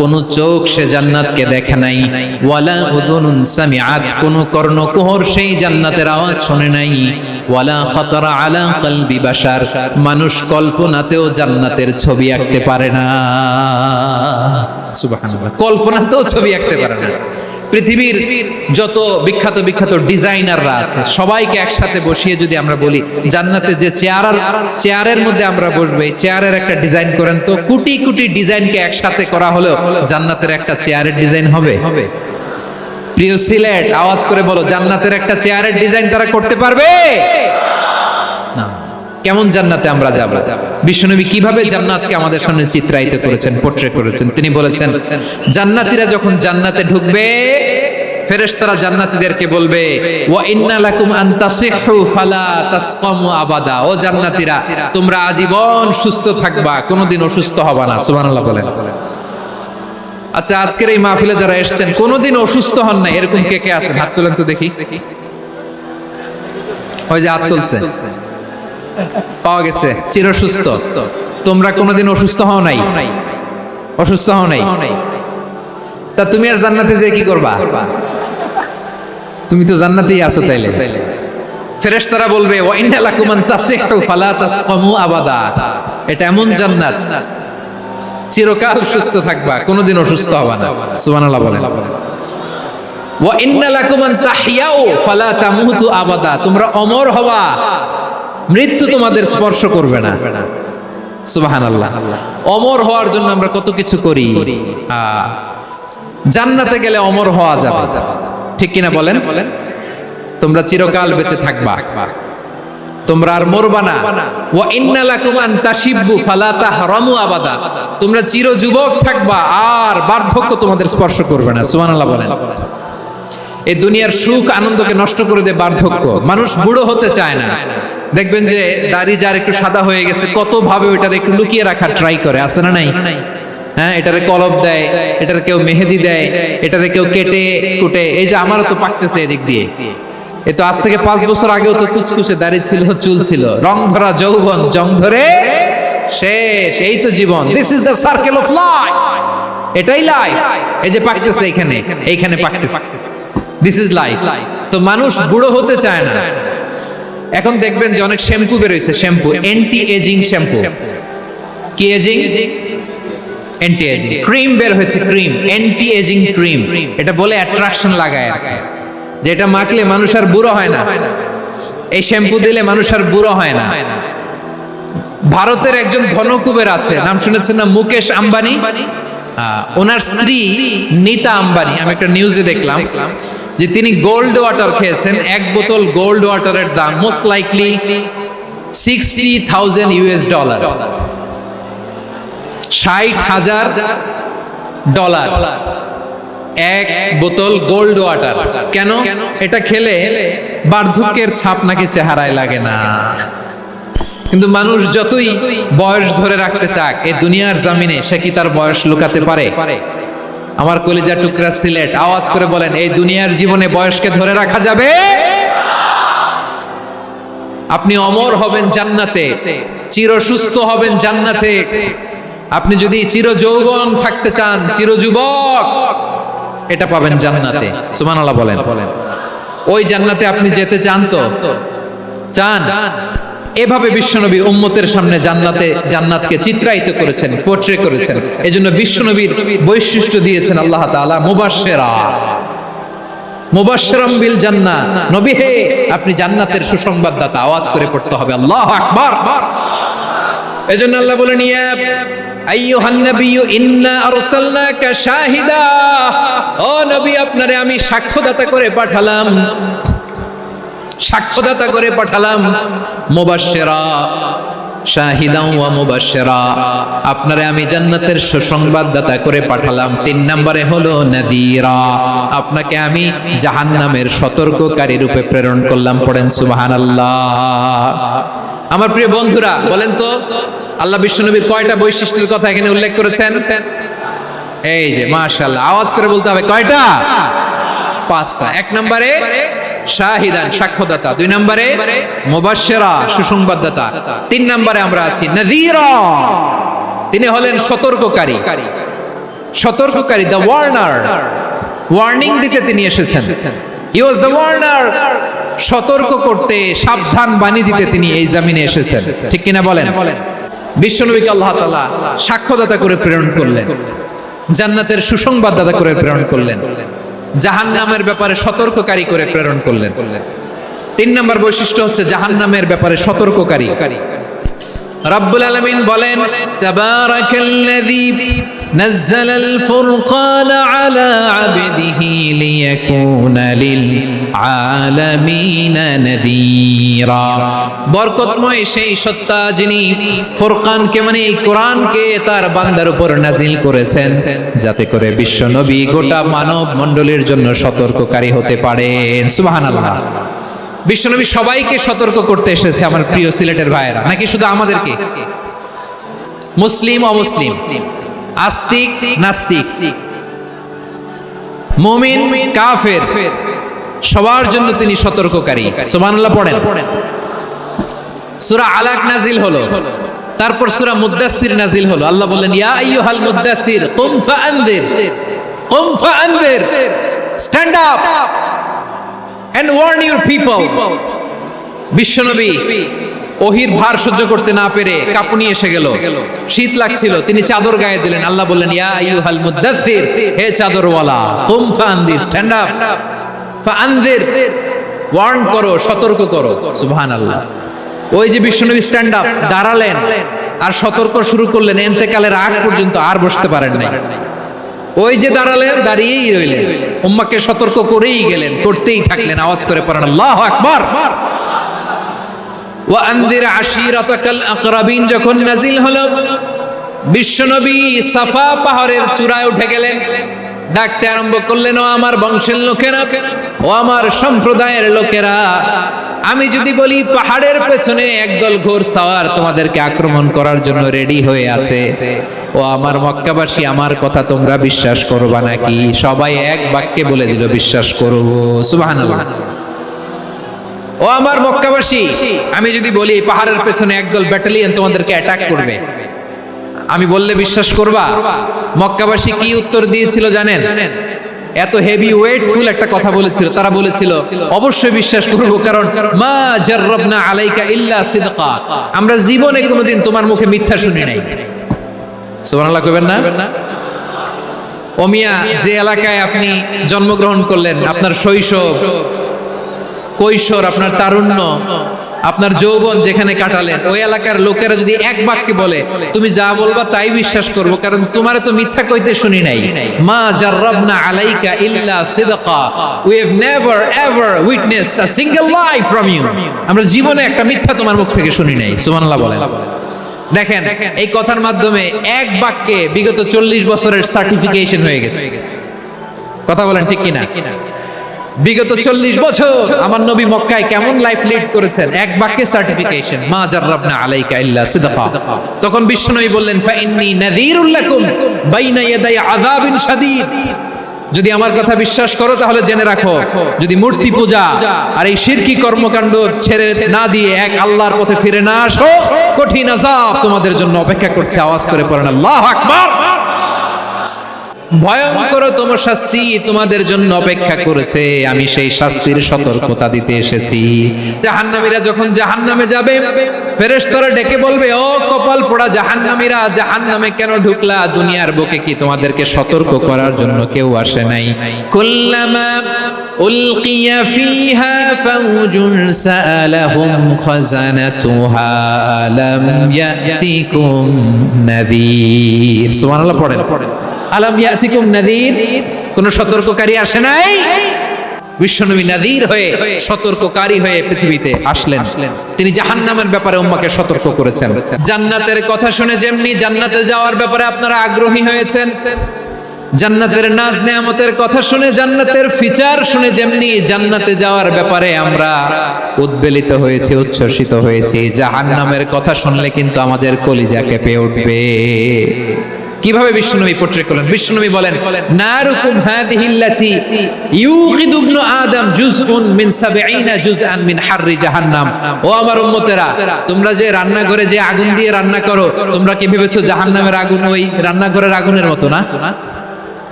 কোন চোখ সে জান্নাতকে দেখে নাই, ওয়ালা উযুনুন সামিআত, কোন কর্ণকুহর সেই জান্নাতের আওয়াজ শুনে নাই, ওয়ালা খাতারা আলা কলবি বাশার, মানুষ কল্পনাতেও জান্নাতের ছবি আঁকতে পারে না। সুবহানাল্লাহ, কল্পনাতেও ছবি আঁকতে পারে না। পৃথিবীর যত বিখ্যাত বিখ্যাত ডিজাইনাররা আছে সবাইকে একসাথে বসিয়ে যদি আমরা বলি জান্নাতে যে চেয়ারের মধ্যে আমরা বসবো, এই চেয়ারের একটা ডিজাইন করেন তো, কোটি কোটি ডিজাইনকে একসাথে করা হলেও জান্নাতের একটা চেয়ারের ডিজাইন হবে? প্রিয় সিলেট, আওয়াজ করে বলো, জান্নাতের একটা চেয়ারের ডিজাইন তারা করতে পারবে না। কেমন জান্নাতে আমরা যাব? বিশ্বনবী কিভাবে জান্নাতকে আমাদের সামনে চিত্রায়িত করেছেন, পোর্ট্রে করেছেন। তিনি বলেছেন, জান্নাতীরা যখন জান্নাতে ঢুকবে, ফেরেশতারা জান্নাতীদেরকে বলবে, ওয়া ইন্না লাকুম আন তাসিহু ফালা তাসকামু আবাদা, ও জান্নাতীরা তোমরা আজীবন সুস্থ থাকবা, কোনোদিন অসুস্থ হবা না। সুবহানাল্লাহ বলেন। আচ্ছা, আজকের এই মাহফিলে যারা এসেছেন কোনোদিন অসুস্থ হন না, এরকম কে কে আছেন? হাত তোলেন তো দেখি। ওই যে হাত তুলছে, পাওয়া গেছে, চির সুস্থ। তোমরা কোনোদিন অসুস্থ হও নাই? অসুস্থ হও নাই? তা তুমি আর জান্নাতে যে কি করবা? তুমি তো জান্নাতেই আছো তাইলে। ফেরেশতারা বলবে, ওয়া ইন্না লাকুম আন তাসিহু ফালা তাসকামু আবাদা, এটা এমন জান্নাত চিরকাল সুস্থ থাকবা, কোনোদিন অসুস্থ হবা না। সুবহানাল্লাহ বলেন। ওয়া ইন্না লাকুম আন তাহইয়াউ ফালা তামুতু আবাদা, তোমরা অমর হবা, মৃত্যু তোমাদের স্পর্শ করবে না। সুবহানাল্লাহ। অমর হওয়ার জন্য আমরা কত কিছু করি। জান্নাতে গেলে অমর হওয়া যাবে, ঠিক কিনা বলেন? তোমরা চিরকাল বেঁচে থাকবা, তোমরা আর মরবা না। ওয়া ইন্না লাকুম আন তাশিব্বু ফালা তাহরামু আবাদা, তোমরা চির যুবক থাকবা, আর বার্ধক্য তোমাদের স্পর্শ করবে না। সুবহানাল্লাহ বলেন। এই দুনিয়ার সুখ আনন্দকে নষ্ট করে দেয় বার্ধক্য। মানুষ বুড়ো হতে চায় না। দেখবেন যে দাড়ি যার একটু সাদা হয়ে গেছে, কত ভাবে ওইটার একটু লুকিয়ে রাখার ট্রাই করে, আছে না নাই? হ্যাঁ, এটারে কলব দেয়, এটার কেউ মেহেদি দেয়, এটারে কেউ কেটে কুটে। এই যে আমারও তো পাকতেছে এদিক দিয়ে, এ তো আজ থেকে 5 বছর আগেও তো কুচকুচে দাড়ি ছিল, চুল ছিল, রং ধরা যৌবন, জং ধরে শেষ। এই তো জীবন। This is the circle of life, এটাই লাইফ। এই যে পাকতেছে এইখানে, এইখানে পাকতেছে, দিস ইজ লাইফ। তো মানুষ বুড়ো হতে চায় না। এখন দেখবেন যে অনেক শ্যাম্পু বের হয়েছে, শ্যাম্পু অ্যান্টি এজিং শ্যাম্পু। কি এজিং? Anti ageing. ক্রিম বের হয়েছে, ক্রিম অ্যান্টি এজিং ক্রিম। এটা বলে অ্যাট্রাকশন লাগায়। যেটা মাখলে মানুষ আর বুড়ো হয় না, এই শ্যাম্পু দিলে মানুষ আর বুড়ো হয় না। ভারতের একজন ধনকুবের আছে, নাম শুনেছেন না, মুকেশ আম্বানি। ওনার স্ত্রী নীতা আম্বানি, আমি একটা নিউজে দেখলাম যে তিনি গোল্ড ওয়াটার খেয়েছেন। এক বোতল গোল্ড ওয়াটারের দাম মোস্ট লাইকলি $60,000, $60,000 এক বোতল গোল্ড ওয়াটার। কেন? এটা খেলে বার্ধক্যের ছাপ নাকি চেহারায় লাগে না। কিন্তু মানুষ যতই বয়স ধরে রাখতে চাক এই দুনিয়ার জামিনে, সে কি তার বয়স লুকাতে পারে? আমার কলিজা টুকরা সিলেট, আওয়াজ করে বলেন, এই দুনিয়ার জীবনে বয়সকে ধরে রাখা যাবে? আপনি অমর হবেন জান্নাতে, চির সুস্থ হবেন জান্নাতে। আপনি যদি চির যৌবন থাকতে চান, চির যুবক, এটা পাবেন জান্নাতে। সুবহানাল্লাহ বলেন। ওই জান্নাতে আপনি যেতে চান তো? চান? এভাবে বিশ্বনবী উম্মতের সামনে জান্নাতকে চিত্রায়িত করেছেন, পোর্ট্রে করেছেন। এজন্য বিশ্বনবীর বৈশিষ্ট্য দিয়েছেন আল্লাহ তাআলা মুবাশশিরাম বিল জান্নাহ। নবী হে, আপনি জান্নাতের সুসংবাদদাতা। আওয়াজ করে পড়তে হবে আল্লাহু আকবার। এজন্য আল্লাহ বলেন, ইয়া আইয়ুহান নাবিয়্যু ইন্না আরসালনাকা শাহিদা, ও নবী আপনারে আমি সাক্ষ্যদাতা করে পাঠালাম, সাক্ষ্যদাতা করে পাঠালাম। মুবাশশিরা, শাহিদাও ওয়া মুবাশশিরা, আপনারে আমি জান্নাতের সুসংবাদদাতা করে পাঠালাম। 3 নম্বরে হলো নাযীরা, আপনাকে আমি জাহান্নামের সতর্ককারী রূপে প্রেরণ করলাম। পড়েন সুবহানাল্লাহ। আমার প্রিয় বন্ধুরা, বলেন তো আল্লাহ বিশ্বনবীর কয়টা বৈশিষ্ট্যের কথা এখানে উল্লেখ করেছেন? এই যে মাশাআল্লাহ, আওয়াজ করে বলতে হবে, কয়টা? 5টা। 1 নম্বরে শাহিদান, সাক্ষ্যদাতা। 2 নম্বরে মুবাশশিরা, সুসংবাদদাতা। 3 নম্বরে আমরা আছি নাযীরা, তিনি হলেন সতর্ককারী। সতর্ককারী, দ্য ওয়ার্নার, ওয়ার্নিং দিতে তিনি এসেছেন। হি ওয়াজ দ্য ওয়ার্নার, সতর্ক করতে, সাবধান বাণী দিতে তিনি এই জমিনে এসেছেন। ঠিক কিনা বলেন? বিশ্বনবীকে আল্লাহ তাআলা সাক্ষ্যদাতা করে প্রেরণ করলেন, জান্নাতের সুসংবাদদাতা করে প্রেরণ করলেন, জাহান্নামের ব্যাপারে সতর্ককারী করে প্রেরণ করলেন। 3 নম্বর বৈশিষ্ট্য হচ্ছে জাহান্নামের ব্যাপারে সতর্ককারী। রব্বুল আলামিন বলেন, তাবারাকাল্লাযী নাযালাল ফুরকানা আলা আবদিহি লিয়াকুনা লিল আলামিনা নাযীরা। বরকতময় সেই সত্তা যিনি ফুরকানকে, মানে এই কোরআনকে তার বান্দার উপর নাজিল করেছেন, যাতে করে বিশ্ব নবী গোটা মানব মণ্ডলীর জন্য সতর্ককারী হতে পারেন। সুবহানাল্লাহ। বিশ্বনবী সবাইকে সতর্ক করতে এসেছে, আমার প্রিয় সিলেটের ভাইয়েরা, নাকি শুধু আমাদেরকে? মুসলিম অমুসলিম, আস্তিক নাস্তিক, মুমিন কাফের, সবার জন্য তিনি সতর্ককারী। সুবহানাল্লাহ পড়েন। সূরা আলাক নাজিল হলো, তারপর সূরা মুদ্দাসসির নাজিল হলো। আল্লাহ বললেন, ইয়া আইয়ুহাল মুদ্দাসসির কুম ফাআনদির, কুম ফাআনদির, stand up and warn your people. বিশ্বনবী ওহির ভার সহ্য করতে না পেরে কাঁপুনি এসে গেল, শীত লাগছিল, তিনি চাদর গায়ে দিলেন। আল্লাহ বললেন, ইয়া আইয়ুহাল মুদ্দাসসির, হে চাদরওয়ালা, কুম ফাআনদির, স্ট্যান্ড আপ, ফাআনদির, ওয়ার্ন করো, সতর্ক করো। সুবহানাল্লাহ। ওই যে বিশ্বনবী স্ট্যান্ড আপ, দাঁড়ালেন আর সতর্ক শুরু করলেন, ইন্তেকালের আগ পর্যন্ত আর বসতে পারেন নাই। ওই যে দাঁড়ালেন, দাঁড়িয়েই রইলেন, উম্মাহকে সতর্ক করেই গেলেন, করতেই থাকলেন। আওয়াজ করে পড়েন আল্লাহু আকবার। ওয়া আনদির আশিরাতাকাল আকরাবিন যখন নাজিল হলো, বিশ্বনবী সাফা পাহাড়ের চূড়ায় উঠে গেলেন, ডাকতে আরম্ভ করলেন, ও আমার বংশের লোকেরা, ও আমার সম্প্রদায়ের লোকেরা, আমি যদি বলি পাহাড়ের পেছনে একদল ঘোড়সাওয়ার তোমাদেরকে আক্রমণ করার জন্য রেডি হয়ে আছে, ও আমার মক্কাবাসী, আমার কথা তোমরা বিশ্বাস করবা নাকি? সবাই এক বাক্যে বলে দিল, বিশ্বাস করব। সুবহানাল্লাহ। ও আমার মক্কাবাসী, আমি যদি বলি পাহাড়ের পেছনে একদল ব্যাটালিয়ন তোমাদেরকে অ্যাটাক করবে, আমি বললে বিশ্বাস করবা? মক্কাবাসী কি উত্তর দিয়েছিল জানেন? এত হেভি ওয়েটফুল একটা কথা বলেছিল। তারা বলেছিল, অবশ্যই বিশ্বাস করব, কারণ মা জাররাবনা আলাইকা ইল্লা সিদকা, আমরা জীবনে কোনোদিন তোমার মুখে মিথ্যা শুনি নাই। সুবহানাল্লাহ কইবেন না? ও মিয়া, যে এলাকায় আপনি জন্মগ্রহণ করলেন, আপনার শৈশব, কৈশোর, আপনার তারুণ্য, আপনার যৌবন যেখানে কাটালেন, ওই এলাকার লোকেরা যদি এক বাক্যে বলে তুমি যা বলবা তাই বিশ্বাস করব, কারণ তোমারে তো মিথ্যা কইতে শুনি নাই। মা জাররাবনা আলাইকা ইল্লা সিদকা, we have never ever witnessed a single lie from you. আমরা জীবনে একটা মিথ্যা তোমার মুখ থেকে শুনি নাই। সুবহানাল্লাহ বলেন। দেখেন, এই কথার মাধ্যমে এক বাক্যে বিগত 40 বছরের সার্টিফিকেশন হয়ে গেছে। কথা বলেন ঠিক কিনা? বিগত 40 বছর আমার নবী মক্কায় কেমন লাইফ লিড করেছেন, এক বাক্যে সার্টিফিকেশন, মা জাররাবনা আলাইকা ইল্লা সিদকা। তখন বিশ্বনবী বললেন, ফা ইন্নী নাযীরুল লাকুম বাইনা ইয়াদাই আযাবিন শাদীদ। যদি আমার কথা বিশ্বাস করো তাহলে জেনে রাখো, যদি মূর্তি পূজা আর এই শিরকি কর্মকাণ্ড ছেড়ে না দিয়ে এক আল্লাহর পথে ফিরে না আসো, কঠিন আযাব তোমাদের জন্য অপেক্ষা করছে। আওয়াজ করে পড়েন আল্লাহু আকবার। ভয়ঙ্কর তম শাস্তি তোমাদের জন্য অপেক্ষা করেছে, আমি সেই শাস্তির সতর্কতা দিতে এসেছি। জাহান্নামীরা যখন জাহান্নামে যাবে, ফেরেশতারা ডেকে বলবে, ও কপাল পোড়া জাহান্নামীরা, জাহান্নামে কেন ঢুকলা? দুনিয়ার বুকে কি তোমাদেরকে সতর্ক করার জন্য কেউ আসে নাই? কুল্লামা উলকিয়া ফিহা ফাউজুন সাআলাহুম খাজানাতুহা আলাম ইয়াতিকুম নাযীর। সুবহানাল্লাহ পড়েন। আলাম ইয়াতিকুম নাযীর, কোন সতর্ককারী আসে নাই? বিশ্বনবী নাযীর হয়ে, সতর্ককারী হয়ে পৃথিবীতে আসলেন। তিনি জাহান্নামের ব্যাপারে উম্মাহকে সতর্ক করেছেন। জান্নাতের কথা শুনে যেমনি জান্নাতে যাওয়ার ব্যাপারে আপনারা আগ্রহী হয়েছেন, জান্নাতের নাজ নেয়ামতের কথা শুনে, জান্নাতের ফিচার শুনে যেমনি জান্নাতে যাওয়ার ব্যাপারে আমরা উদ্বেলিত হয়েছি, উচ্ছ্বসিত হয়েছি, জাহান্নামের কথা শুনলে কিন্তু আমাদের কলিজা কেঁপে উঠবে। কিভাবে বিশ্বনবী পোট্রে করলেন? বিশ্বনবী বলেন, নারুকুম হাযিহিল্লাতী ইউকিদু ইবনু আদম জুজউন মিন ৭০ জুজআন মিন হাররি জাহান্নাম। ও আমার উম্মতেরা, তোমরা যে রান্নাঘরে যে আগুন দিয়ে রান্না করো, তোমরা কি ভেবেছো জাহান্নামের আগুন ওই রান্নাঘরের আগুনের মতো না?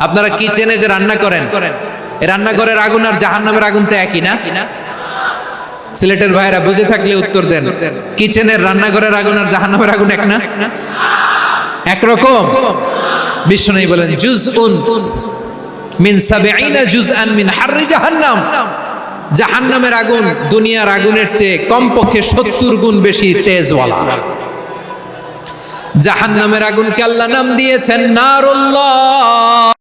আপনারা কিচেনে যে রান্না করেন, এই রান্নাঘরের আগুন আর জাহান্নামের আগুন তো একই না? সিলেটের ভাইরা বুঝে থাকলে উত্তর দেন। কিচেনের রান্নাঘরের আগুন আর জাহান্নামের আগুন এক না? একরকম? বিশ্বনবী বলেন, জুজউন মিন ৭০ জুজআন মিন হাররি জাহান্নাম। জাহান্নামের আগুন দুনিয়ার আগুনের চেয়ে কমপক্ষে ৭০ গুণ বেশি তেজওয়ালা। জাহান্নামের আগুনকে আল্লাহ নাম দিয়েছেন নারুল্লাহ।